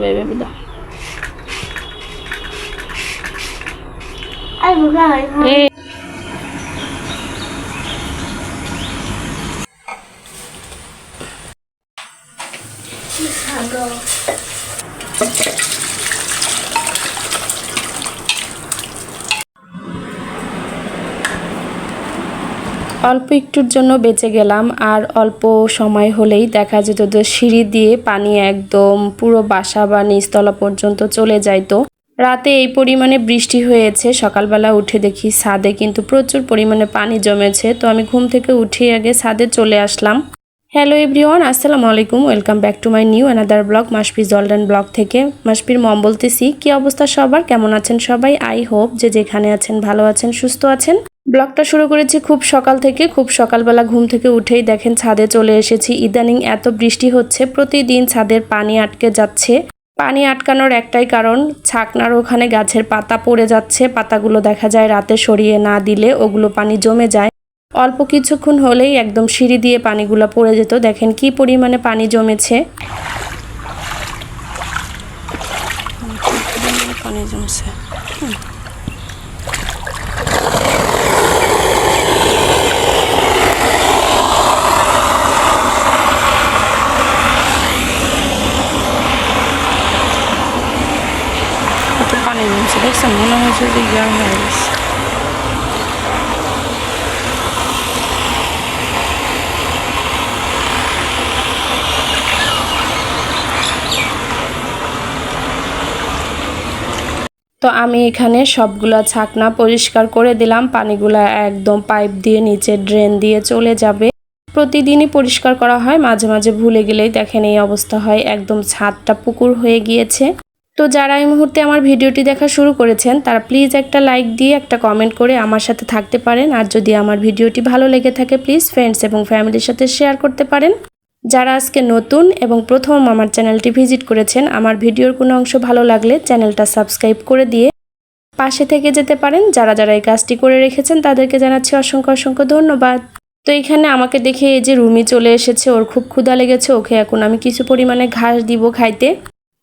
Baby দাও ai bữa rồi không এই thả đồ অল্প একটুর জন্য বেঁচে গেলাম। আর অল্প সময় হলেই দেখা যেত যে সিঁড়ি দিয়ে পানি একদম পুরো বাসা বা নিচতলা পর্যন্ত চলে যাইতো। রাতে এই পরিমাণে বৃষ্টি হয়েছে, সকালবেলা উঠে দেখি ছাদে কিন্তু প্রচুর পরিমাণে পানি জমেছে। তো আমি ঘুম থেকে উঠে আগে ছাদে চলে আসলাম। হ্যালো এভরিওয়ান, আসসালামু আলাইকুম, welcome back to my new another blog মাসপি জলডান ব্লগ থেকে। মাসপির মম বলতেছি। কি অবস্থা সবার, কেমন আছেন সবাই? আই হোপ যে যেখানে আছেন ভালো আছেন, সুস্থ আছেন। ব্লগটা শুরু করেছি খুব সকাল থেকে। খুব সকালবেলা ঘুম থেকে উঠেই দেখেন ছাদে চলে এসেছি। ইদানিং এত বৃষ্টি হচ্ছে, প্রতিদিন ছাদের পানি আটকে যাচ্ছে। পানি আটকানোর একটাই কারণ, ছাকনার ওখানে গাছের পাতা পড়ে যাচ্ছে। পাতাগুলো দেখা যায় রাতে সরিয়ে না দিলে ওগুলো পানি জমে যায়। অল্প কিছুক্ষণ হলেই একদম সিঁড়ি দিয়ে পানিগুলো পড়ে যেত। দেখেন কি পরিমাণে পানি জমেছে। পানি জমছে পানি জমছে, দেখছেন? মনে হয়েছে যে ইয়া হয়ে গেছে। তো আমি এখানে সবগুলা ছাকনা পরিষ্কার করে দিলাম। পানিগুলা একদম পাইপ দিয়ে নিচে ড্রেন দিয়ে চলে যাবে। প্রতিদিনই পরিষ্কার করা হয়, মাঝে মাঝে ভুলে গেলেই দেখেন এই অবস্থা হয়, একদম ছাদটা পুকুর হয়ে গিয়েছে। তো যারা এই মুহূর্তে আমার ভিডিওটি দেখা শুরু করেছেন তারা প্লিজ একটা লাইক দিয়ে একটা কমেন্ট করে আমার সাথে থাকতে পারেন। আর যদি আমার ভিডিওটি ভালো লেগে থাকে প্লিজ ফ্রেন্ডস এবং ফ্যামিলির সাথে শেয়ার করতে পারেন। যারা আজকে নতুন এবং প্রথম আমার চ্যানেলটি ভিজিট করেছেন, আমার ভিডিওর কোনো অংশ ভালো লাগলে চ্যানেলটা সাবস্ক্রাইব করে দিয়ে পাশে থেকে যেতে পারেন। যারা যারা এই কাজটি করে রেখেছেন তাদেরকে জানাচ্ছি অসংখ্য অসংখ্য ধন্যবাদ। তো এখানে আমাকে দেখে এই যে রুমি চলে এসেছে, ওর খুব ক্ষুধা লেগেছে। ওকে এখন আমি কিছু পরিমাণে ঘাস দিব খাইতে।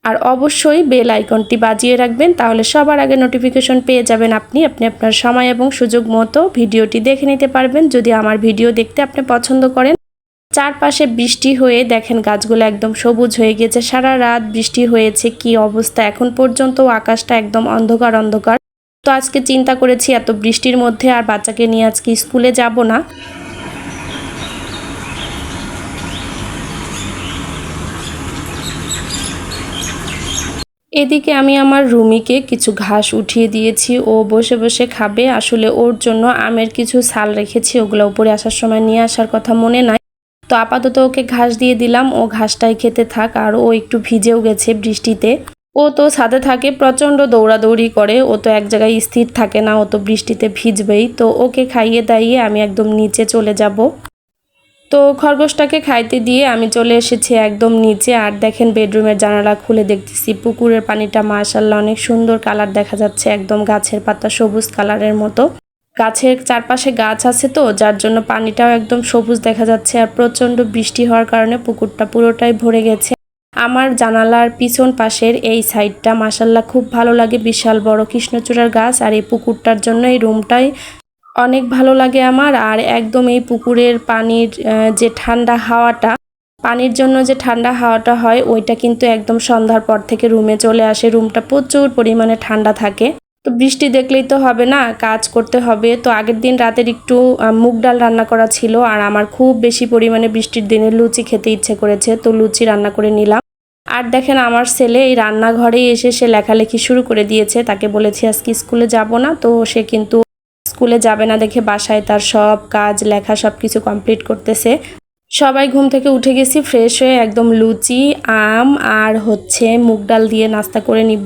আর অবশ্যই বেল আইকনটি বাজিয়ে রাখবেন, তাহলে সবার আগে নোটিফিকেশন পেয়ে যাবেন। আপনি আপনার সময় এবং সুযোগ মতো ভিডিওটি দেখে নিতে পারবেন যদি আমার ভিডিও দেখতে আপনি পছন্দ করেন। চারপাশে বৃষ্টি হয়ে দেখেন গাছগুলো একদম সবুজ হয়ে গেছে। সারা রাত বৃষ্টি হয়েছে, কি অবস্থা এখন পর্যন্ত আকাশটা একদম অন্ধকার অন্ধকার। তো আজকে চিন্তা করেছি এত বৃষ্টির মধ্যে আর বাচ্চাকে নিয়ে আজকে স্কুলে যাব না। এদিকে আমি আমার রুমিকে কিছু ঘাস উঠিয়ে দিয়েছি, ও বসে বসে খাবে। আসলে ওর জন্য আমের কিছু ছাল রেখেছি, ওগুলো উপরে আসার সময় নিয়ে আসার কথা মনে নাই। তো আপাতত ওকে ঘাস দিয়ে দিলাম, ও ঘাসটাই খেতে থাক। আর ও একটু ভিজেও গেছে বৃষ্টিতে। ও তো ছাদে থাকে, প্রচণ্ড দৌড়াদৌড়ি করে, ও তো এক জায়গায় স্থির থাকে না, ও তো বৃষ্টিতে ভিজবেই। তো ওকে খাইয়ে দাইয়ে আমি একদম নিচে চলে যাব। তো খরগোশটাকে খাইতে দিয়ে আমি চলে এসেছি একদম নিচে। আর দেখেন বেডরুমের জানালা খুলে দেখতেছি পুকুরের পানিটা মাশাআল্লাহ অনেক সুন্দর কালার দেখা যাচ্ছে, একদম গাছের পাতা সবুজ কালারের মতো। গাছের চারপাশে গাছ আছে তো যার জন্য পানিটাও একদম সবুজ দেখা যাচ্ছে। আর প্রচণ্ড বৃষ্টি হওয়ার কারণে পুকুরটা পুরোটাই ভরে গেছে। আমার জানালার পিছন পাশের এই সাইডটা মাশাআল্লাহ খুব ভালো লাগে, বিশাল বড় কৃষ্ণচূড়ার গাছ। আর এই পুকুরটার জন্য এই রুমটাই অনেক ভালো লাগে আমার। আর একদম এই পুকুরের পানির যে ঠান্ডা হাওয়াটা, পানির জন্য যে ঠান্ডা হাওয়াটা হয় ওইটা কিন্তু একদম সন্ধ্যার পর থেকে রুমে চলে আসে। রুমটা প্রচুর পরিমাণে ঠান্ডা থাকে। তো বৃষ্টি দেখলেই তো হবে না, কাজ করতে হবে। তো আগের দিন রাতের একটু মুগ ডাল রান্না করা ছিল, আর আমার খুব বেশি পরিমাণে বৃষ্টির দিনে লুচি খেতে ইচ্ছে করেছে, তো লুচি রান্না করে নিলাম। আর দেখেন আমার ছেলে এই রান্নাঘরেই এসে সে লেখালেখি শুরু করে দিয়েছে। তাকে বলেছি আজকে স্কুলে যাব না, তো সে কিন্তু স্কুলে যাবে না দেখে বাসায় তার সব কাজ লেখা সব কিছু কমপ্লিট করতেছে। সবাই ঘুম থেকে উঠে গেছি, ফ্রেশ হয়ে একদম লুচি আম আর হচ্ছে মুগ ডাল দিয়ে নাস্তা করে নিব।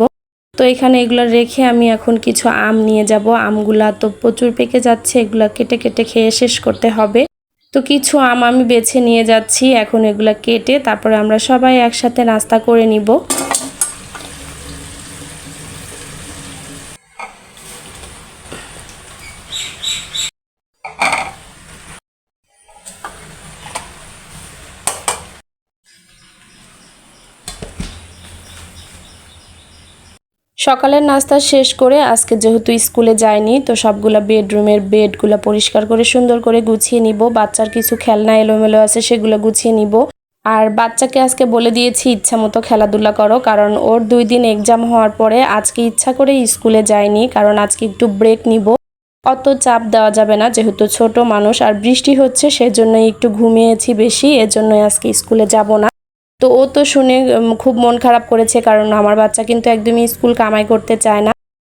তো এখানে এগুলো রেখে আমি এখন কিছু আম নিয়ে যাব। আমগুলা তো প্রচুর পেকে যাচ্ছে, এগুলা কেটে কেটে খেয়ে শেষ করতে হবে। তো কিছু আম আমি বেছে নিয়ে যাচ্ছি, এখন এগুলা কেটে তারপরে আমরা সবাই একসাথে নাস্তা করে নিব। সকালের নাস্তা শেষ করে আজকে যেহেতু স্কুলে যায়নি তো সবগুলা বেডরুমের বেডগুলো পরিষ্কার করে সুন্দর করে গুছিয়ে নিব। বাচ্চার কিছু খেলনা এলোমেলো আছে সেগুলো গুছিয়ে নিব। আর বাচ্চাকে আজকে বলে দিয়েছি ইচ্ছা মতো খেলাধুলা করো, কারণ ওর 2 দিন এক্সাম হওয়ার পরে আজকে ইচ্ছা করে স্কুলে যায়নি, কারণ আজকে একটু ব্রেক নিব। অত চাপ দেওয়া যাবে না, যেহেতু ছোট মানুষ আর বৃষ্টি হচ্ছে সেজন্যই একটু ঘুমিয়েছি বেশি, এজন্যই আজকে স্কুলে যাব না। তো ও তো শুনে খুব মন খারাপ করেছে, কারণ আমার বাচ্চা কিন্তু একদমই স্কুল কামাই করতে চায় না।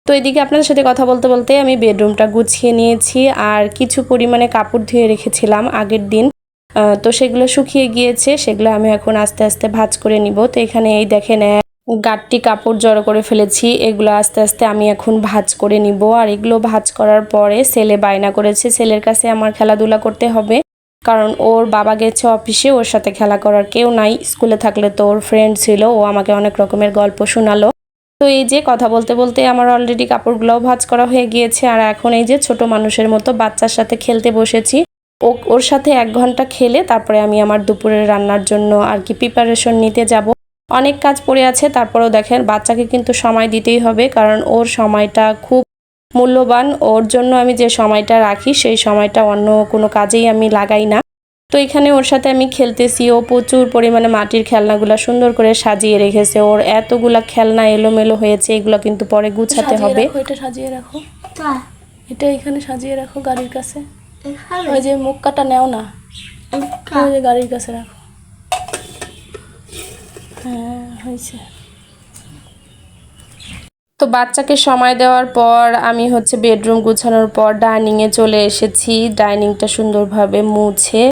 তো এদিকে আপনাদের সাথে কথা বলতে বলতে আমি বেডরুমটা গুছিয়ে নিয়েছি, আর কিছু পরিমাণে কাপড় ধুয়ে রেখেছিলাম আগের দিন, তো সেগুলো শুকিয়ে গিয়েছে, সেগুলো আমি এখন আস্তে আস্তে ভাঁজ করে নিব। তো এখানে এই দেখেন গাঁটটি কাপড় জড়ো করে ফেলেছি, এগুলো আস্তে আস্তে আমি এখন ভাঁজ করে নিব। আর এগুলো ভাঁজ করার পরে ছেলে বায়না করেছে, ছেলের কাছে আমার খেলাধুলা করতে হবে, কারণ ওর বাবা গেছে অফিসে, ওর সাথে খেলা করার কেউ নাই। স্কুলে থাকলে তো ওর ফ্রেন্ড ছিল, ও আমাকে অনেক রকমের গল্প শোনালো। তো এই যে কথা বলতে বলতে আমার অলরেডি কাপড়গুলোও ভাঁজ করা হয়ে গিয়েছে, আর এখন এই যে ছোট মানুষের মতো বাচ্চার সাথে খেলতে বসেছি। ওর সাথে 1 ঘন্টা খেলে তারপরে আমি আমার দুপুরের রান্নার জন্য আর কি প্রিপারেশন নিতে যাব। অনেক কাজ পড়ে আছে, তারপরেও দেখেন বাচ্চাকে কিন্তু সময় দিতেই হবে, কারণ ওর সময়টা খুব মূল্যবান। ওর জন্য আমি যে সময়টা রাখি সেই সময়টা অন্য কোনো কাজেই আমি লাগাই না। তো এখানে ওর সাথে আমি খেলতেছি, ও প্রচুর পরিমাণে মাটির খেলনাগুলো সুন্দর করে সাজিয়ে রেখেছে। ওর এতগুলা খেলনা এলোমেলো হয়েছে, এগুলো কিন্তু পরে গুছাতে হবে। এটা সাজিয়ে রাখো, তা এটা এখানে সাজিয়ে রাখো গাড়ির কাছে। এখানে ওই যে মুখ কাটা নেও না, এটা ওই যে গাড়ির কাছে রাখো। হ্যাঁ হয়েছে। তো বাচ্চাকে সময় দেওয়ার পর আমি হচ্ছে বেডরুম গুছানোর পর ডাইনিংয়ে চলে এসেছি। ডাইনিংটা সুন্দরভাবে মুছে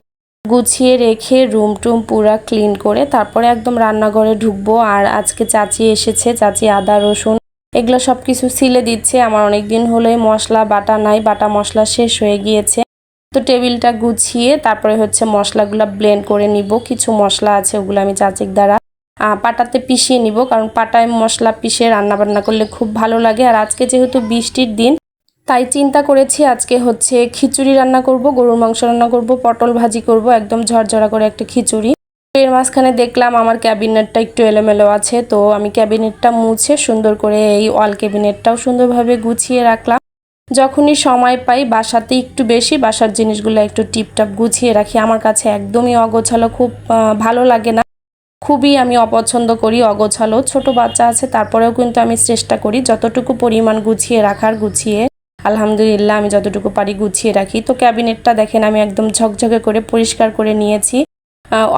গুছিয়ে রেখে রুম টুম পুরা ক্লিন করে তারপরে একদম রান্নাঘরে ঢুকবো। আর আজকে চাচি এসেছে, চাচি আদা রসুন এগুলো সব কিছু ছিলে দিচ্ছে। আমার অনেক দিন হলোই মশলা বাটা নাই, বাটা মশলা শেষ হয়ে গিয়েছে। তো টেবিলটা গুছিয়ে তারপরে হচ্ছে মশলাগুলো ব্লেন্ড করে নিব। কিছু মশলা আছে ওগুলো আমি চাচির দ্বারা পাটাতে পিষিয়ে নিব, কারণ পাটায় মশলা পিষে রান্না বান্না করলে খুব ভালো লাগে। আর আজকে যেহেতু বৃষ্টির দিন তাই চিন্তা করেছি আজকে হচ্ছে খিচুড়ি রান্না করব, গরুর মাংস রান্না করব, পটল ভাজি করব, একদম ঝরঝরা করে একটা খিচুড়ি। এর মাঝখানে দেখলাম আমার ক্যাবিনেটটা একটু এলোমেলো আছে, তো আমি ক্যাবিনেটটা মুছে সুন্দর করে এই ওয়াল ক্যাবিনেটটাও সুন্দরভাবে গুছিয়ে রাখলাম। যখনই সময় পাই বাসাতে একটু বেশি বাসার জিনিসগুলো একটু টিপটাপ গুছিয়ে রাখি। আমার কাছে একদমই অগোছালো খুব ভালো লাগে না, খুবই আমি অপছন্দ করি অগোছালো। ছোট বাচ্চা আছে তারপরেও কিন্তু আমি চেষ্টা করি যতটুকু পরিমাণ গুছিয়ে রাখার, গুছিয়ে আলহামদুলিল্লাহ আমি যতটুকু পারি গুছিয়ে রাখি। তো ক্যাবিনেটটা দেখেন আমি একদম ঝকঝকে করে পরিষ্কার করে নিয়েছি।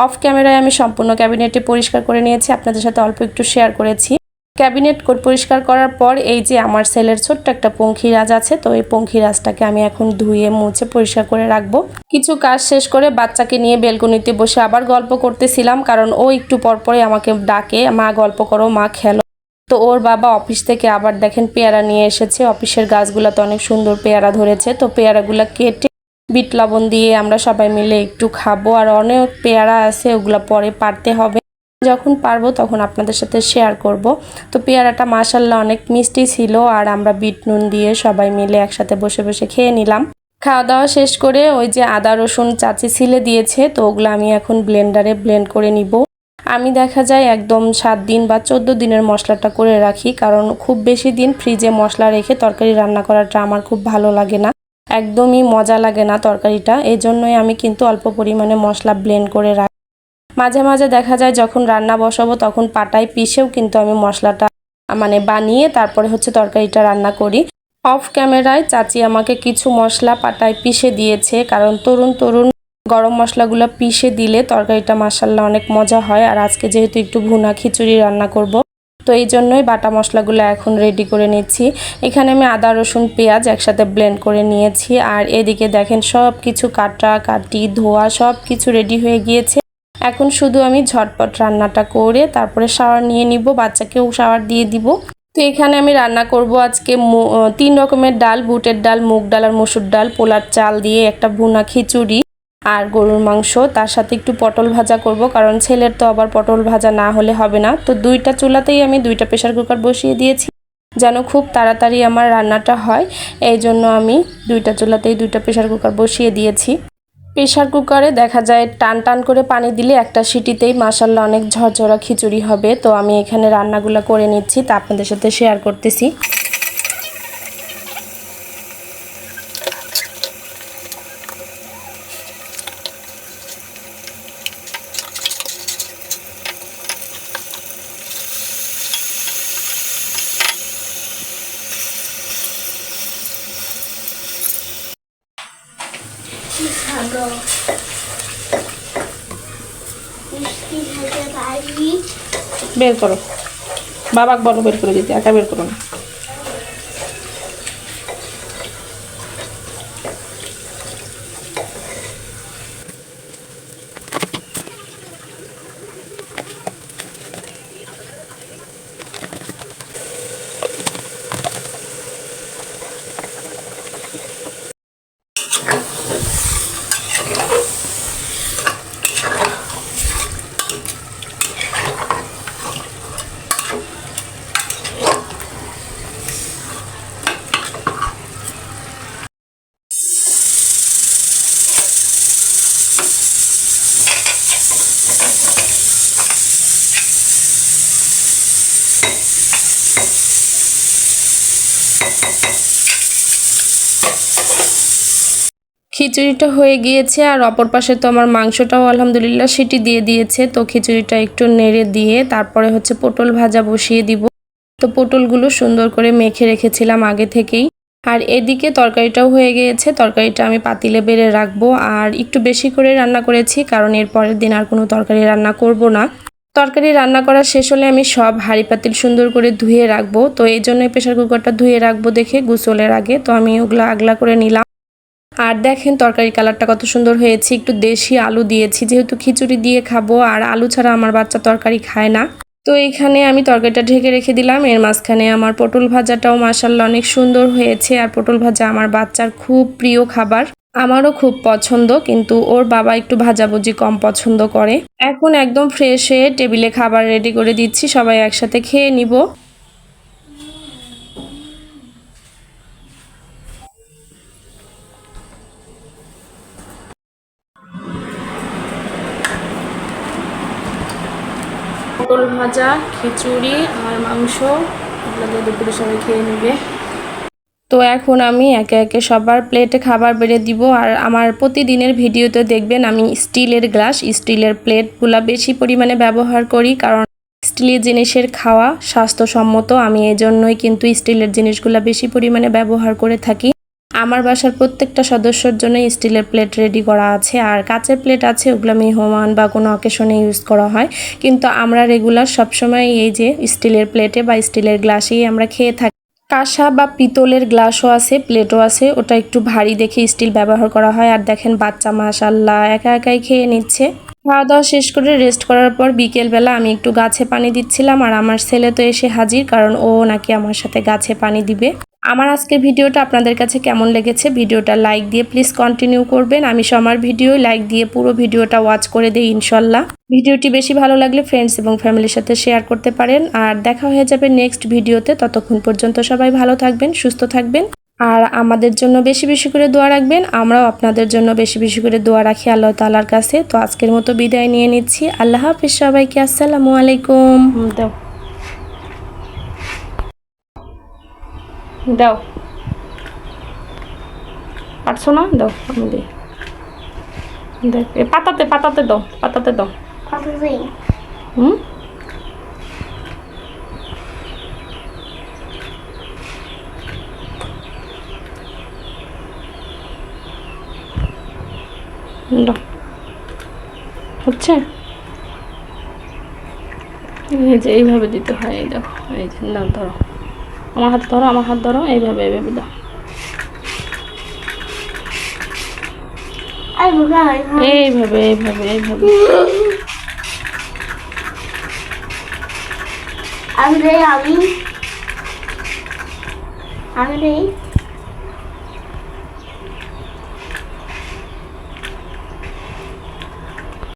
অফ ক্যামেরায় আমি সম্পূর্ণ ক্যাবিনেটে পরিষ্কার করে নিয়েছি, আপনাদের সাথে অল্প একটু শেয়ার করেছি। ক্যাবিনেট পরিষ্কার করার পর এই যে আমার সেলের ছোট্ট একটা পঙ্খিরাজ আছে, তো এই পঙ্খিরাজটাকে আমি এখন ধুয়ে মুছে পরিষ্কার করে রাখবো। কিছু কাজ শেষ করে বাচ্চাকে নিয়ে বেলকনিতে বসে আবার গল্প করতেছিলাম, কারণ ও একটু পরপরে আমাকে ডাকে, মা গল্প করো, মা খেলো। তো ওর বাবা অফিস থেকে আবার দেখেন পেয়ারা নিয়ে এসেছে, অফিসের গাছগুলোতে অনেক সুন্দর পেয়ারা ধরেছে। তো পেয়ারাগুলো কেটে বিট লবণ দিয়ে আমরা সবাই মিলে একটু খাবো। আর অনেক পেয়ারা আছে, ওগুলো পরে পারতে হবে, যখন পারবো তখন আপনাদের সাথে শেয়ার করব। তো পেয়ারাটা মাশাল্লাহ অনেক মিষ্টি ছিল, আর আমরা বিট নুন দিয়ে সবাই মিলে একসাথে বসে বসে খেয়ে নিলাম। খাওয়া দাওয়া শেষ করে ওই যে আদা রসুন চাচি ছিলে দিয়েছে, তো ওগুলো আমি এখন ব্লেন্ডারে ব্লেন্ড করে নিব। আমি দেখা যায় একদম 7 দিন বা 14 দিনের মশলাটা করে রাখি, কারণ খুব বেশি দিন ফ্রিজে মশলা রেখে তরকারি রান্না করাটা আমার খুব ভালো লাগে না, একদমই মজা লাগে না তরকারিটা। এই জন্যই আমি কিন্তু অল্প পরিমাণে মশলা ব্লেন্ড করে রাখি। মাঝে মাঝে দেখা যায় যখন রান্না বসাবো তখন পাটায় পিষেও কিন্তু আমি মশলাটা বানিয়ে তারপরে হচ্ছে তরকারিটা রান্না করি। অফ ক্যামেরায় চাচি আমাকে কিছু মশলা পাটায় পিষে দিয়েছে, কারণ তরুণ তরুণ গরম মশলাগুলো পিষে দিলে তরকারিটা মাশাল্লাহ অনেক মজা হয়। আর আজকে যেহেতু একটু ভুনা খিচুড়ি রান্না করব, তো এই জন্যই বাটা মশলাগুলো এখন রেডি করে নিচ্ছি। এখানে আমি আদা রসুন পেঁয়াজ একসাথে ব্লেন্ড করে নিয়েছি। আর এদিকে দেখেন সব কিছু কাটা কাটি ধোয়া সব কিছু রেডি হয়ে গিয়েছে। এখন শুধু আমি ঝটপট রান্নাটা করে তারপরে শাওয়ার নিয়ে নিব, বাচ্চাকেও শাওয়ার দিয়ে দিব। তো এখানে আমি রান্না করব আজকে 3 রকমের ডাল, বুটের ডাল, মুগ ডাল আর মসুর ডাল, পোলার চাল দিয়ে একটা ভুনা খিচুড়ি আর গরুর মাংস, তার সাথে একটু পটল ভাজা করব, কারণ ছেলের তো আবার পটল ভাজা না হলে হবে না। তো 2টা চুলাতেই আমি 2টা প্রেসার কুকার বসিয়ে দিয়েছি, যেন খুব তাড়াতাড়ি আমার রান্নাটা হয়। এই জন্য আমি 2টা চুলাতেই 2টা প্রেসার কুকার বসিয়ে দিয়েছি। প্রেসার কুকারে দেখা যায় টান টান করে পানি দিলে একটা সিটিতেই মাশাআল্লাহ অনেক ঝরঝরা খিচুড়ি হবে। তো আমি এখানে রান্নাগুলো করে নিচ্ছি, তা আপনাদের সাথে শেয়ার করতেছি। ভালো মিষ্টি খেতে পারি। বের করো, বাবাকে বলো বের করে দিতে, একা বের করো না। খিচুড়িটা হয়ে গিয়েছে, আর অপর পাশে তো আমার মাংসটাও আলহামদুলিল্লাহ সিটি দিয়ে দিয়েছে। তো খিচুড়িটা একটু নেড়ে দিয়ে তারপরে হচ্ছে পটল ভাজা বসিয়ে দিব। তো পটলগুলো সুন্দর করে মেখে রেখেছিলাম আগে থেকেই। আর এদিকে তরকারিটাও হয়ে গিয়েছে, তরকারিটা আমি পাতিলে বেড়ে রাখবো। আর একটু বেশি করে রান্না করেছি, কারণ এর পরের দিন আর কোনো তরকারি রান্না করব না। তরকারি রান্না করা শেষ হলে আমি সব হাঁড়ি পাতিল সুন্দর করে ধুয়ে রাখবো। তো এই জন্যই প্রেসার কুকারটা ধুয়ে রাখবো দেখে গোসলের আগে। তো আমি ওগুলো আগলা করে নিলাম। আর দেখেন তরকারি কালারটা কত সুন্দর হয়েছে। একটু দেশি আলু দিয়েছি, যেহেতু খিচুড়ি দিয়ে খাবো, আর আলু ছাড়া আমার বাচ্চা তরকারি খায় না। তো এইখানে আমি তরকারিটা ঢেকে রেখে দিলাম। এর মাঝখানে আমার পটল ভাজাটাও মাশাআল্লাহ অনেক সুন্দর হয়েছে। আর পটল ভাজা আমার বাচ্চার খুব প্রিয় খাবার, আমারও খুব পছন্দ, কিন্তু ওর বাবা একটু ভাজাভুজি কম পছন্দ করে। এখন একদম ফ্রেশ হয়ে টেবিলে খাবার রেডি করে দিচ্ছি, সবাই একসাথে খেয়ে নিব। পটল ভাজা, খিচুড়ি আর মাংস, এগুলো দিয়ে দুপুরে সবাই খেয়ে নেবে। তো এখন আমি একে একে সবার প্লেটে খাবার বেড়ে দিব। আর আমার প্রতিদিনের ভিডিওতে দেখবেন আমি স্টিলের গ্লাস, স্টিলের প্লেটগুলো বেশি পরিমাণে ব্যবহার করি, কারণ স্টিলের জিনিসের খাওয়া স্বাস্থ্যসম্মত। আমি এই জন্যই কিন্তু স্টিলের জিনিসগুলো বেশি পরিমাণে ব্যবহার করে থাকি। আমার বাসার প্রত্যেকটা সদস্যর জন্য স্টিলের প্লেট রেডি করা আছে। আর কাচের প্লেট আছে, ওগুলো মেহমান বা কোনো অকেশনে ইউজ করা হয়, কিন্তু আমরা রেগুলার সবসময় এই যে স্টিলের প্লেটে বা স্টিলের গ্লাসেই আমরা খেয়ে থাকি। কাঁসা বা পিতলের গ্লাসও আছে, প্লেটও আছে, ওটা একটু ভারী দেখে স্টিল ব্যবহার করা হয়। আর দেখেন বাচ্চা মাশাআল্লাহ একা একাই খেয়ে নিচ্ছে। খাওয়া দাওয়া শেষ করে রেস্ট করার পর বিকেলবেলা আমি একটু গাছে পানি দিচ্ছিলাম। আর আমার ছেলে তো এসে হাজির, কারণ ও নাকি আমার সাথে গাছে পানি দিবে। আমার আজকের ভিডিওটা আপনাদের কাছে কেমন লেগেছে, ভিডিওটা লাইক দিয়ে প্লিজ কন্টিনিউ করবেন। আমি সবার ভিডিও লাইক দিয়ে পুরো ভিডিওটা ওয়াচ করে দিই ইনশাল্লাহ। ভিডিওটি বেশি ভালো লাগলে ফ্রেন্ডস এবং ফ্যামিলির সাথে শেয়ার করতে পারেন। আর দেখা হয়ে যাবে নেক্সট ভিডিওতে। ততক্ষণ পর্যন্ত সবাই ভালো থাকবেন, সুস্থ থাকবেন, আর আমাদের জন্য বেশি বেশি করে দোয়া রাখবেন। আমরাও আপনাদের জন্য বেশি বেশি করে দোয়া রাখি আল্লাহ তাআলার কাছে। তো আজকের মতো বিদায় নিয়ে নিচ্ছি। আল্লাহ হাফিজ সবাইকে। আসসালামু আলাইকুম। দাও দাও, পারছো না, দাও আমি দিই। দেখ এ পাতাতে পাতাতে দাও, পাতাতে দাও। কতদিন হুম, দাও, হচ্ছে এই যে এইভাবে দিতে হয়। এই দেখো, এই যে নাও, ধরো আমার হাত ধরো, আমার হাত ধরো, এইভাবে এইভাবে দাও। এইভাবে এইভাবে এইভাবে। আমি